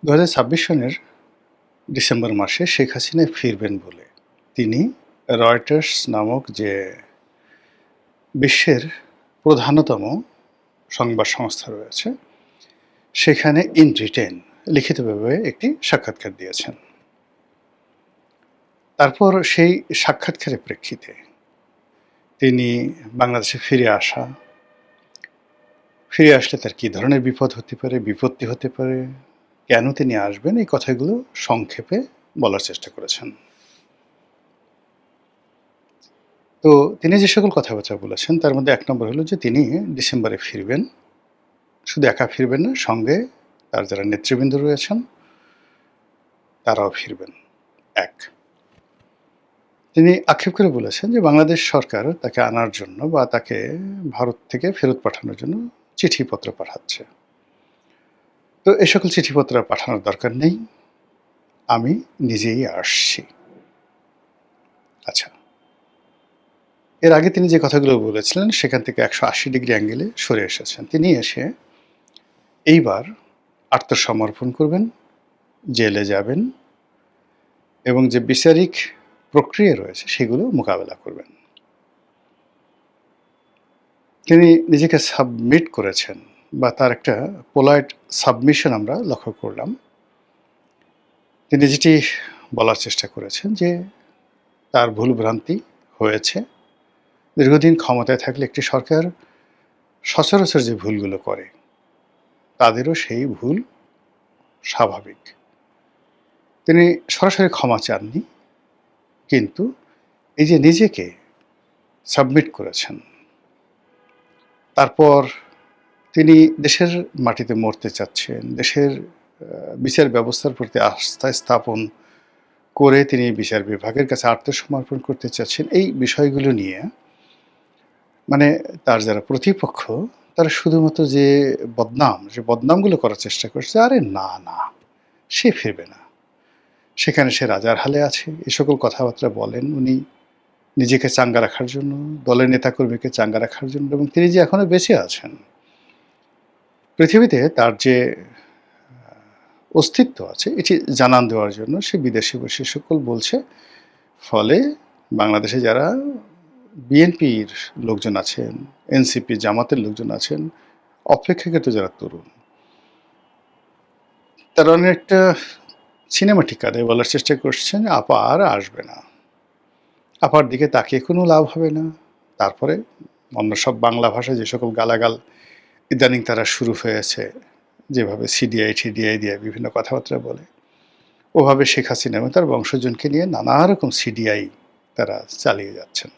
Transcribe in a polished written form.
২০২৬ সনের ডিসেম্বর মাসে শেখ হাসিনা ফিরবেন বলে তিনি রয়টার্স নামক যে বিশ্বের প্রধানতম সংবাদ সংস্থা রয়েছে সেখানে ইন রিটেন লিখিতভাবে একটি সাক্ষাৎকার দিয়েছেন। তারপর সেই সাক্ষাৎকারের প্রেক্ষিতে তিনি বাংলাদেশে ফিরে আসলে তার কী ধরনের বিপদ হতে পারে, বিপত্তি হতে পারে, কেন তিনি আসবেন, এই কথাগুলো সংক্ষেপে বলার চেষ্টা করেছেন। তো তিনি যে সকল কথাবার্তা বলেছেন তার মধ্যে ১ নম্বর হলো যে তিনি ডিসেম্বরে ফিরবেন। শুধু একা ফিরবেন না, সঙ্গে তার যারা নেতৃবৃন্দ রয়েছেন তারাও ফিরবেন। ১ তিনি আক্ষেপ করে বলেছেন যে বাংলাদেশ সরকার তাকে আনার জন্য বা তাকে ভারত থেকে ফেরত পাঠানোর জন্য চিঠিপত্র পাঠাচ্ছে। তো এ সকল চিঠিপত্র পাঠানোর দরকার নেই। আমি নিজেই আসছি। আচ্ছা। এর আগে তিনি যে কথাগুলো বলেছিলেন সেখান থেকে ১৮০ ডিগ্রি অ্যাঙ্গেলে সরে এসেছেন। তিনি এসে এইবার আত্মসমর্পণ করবেন, জেলে যাবেন এবং যে বিচারিক প্রক্রিয়া রয়েছে সেগুলো মোকাবেলা করবেন। তিনি নিজেকে সাবমিট করেছেন বা তার একটা পোলাইট সাবমিশন আমরা লক্ষ্য করলাম। তিনি যেটি বলার চেষ্টা করেছেন যে তার ভুলভ্রান্তি হয়েছে। দীর্ঘদিন ক্ষমতায় থাকলে একটি সরকার সচরাচর যে ভুলগুলো করে তাদেরও সেই ভুল স্বাভাবিক। তিনি সরাসরি ক্ষমা চাননি, কিন্তু এই যে নিজেকে সাবমিট করেছেন, তারপর তিনি দেশের মাটিতে মরতে চাচ্ছেন, দেশের বিচার ব্যবস্থার প্রতি আস্থা স্থাপন করে তিনি বিচার বিভাগের কাছে আত্মসমর্পণ করতে চাচ্ছেন। এই বিষয়গুলো নিয়ে মানে তার যারা প্রতিপক্ষ তারা শুধুমাত্র যে বদনামগুলো করার চেষ্টা করছে, আরে না, সে ফিরবে না। সেখানে সে রাজার হালে আছে। এ সকল কথাবার্তা বলেন উনি নিজেকে চাঙ্গা রাখার জন্য, দলের নেতাকর্মীকে চাঙ্গা রাখার জন্য, এবং তিনি যে এখনো বেঁচে আছেন। পৃথিবীতে তার যে অস্তিত্ব আছে এটি জানান দেওয়ার জন্য সে বিদেশে বসে সকল বলছে। ফলে বাংলাদেশে যারা বিএনপির লোকজন আছেন, এনসিপি জামাতের লোকজন আছেন, অপেক্ষাকৃত যারা তরুণ, তারা অনেকটা সিনেমাটিক কায়দায় বলার চেষ্টা করছেন আপা আর আসবে না, আপার দিকে তাকিয়ে কোনো লাভ হবে না। তারপরে অন্য সব বাংলা ভাষায় যে সকল গালাগাল ইদানিং তারা শুরু হয়েছে, যেভাবে সিডিআই টিডিআই দিয়ে বিভিন্ন কথাবার্তা বলে, ওভাবে শেখ হাসিনা এবং তার বংশজনকে নিয়ে নানা রকম সিডিআই তারা চালিয়ে যাচ্ছেন।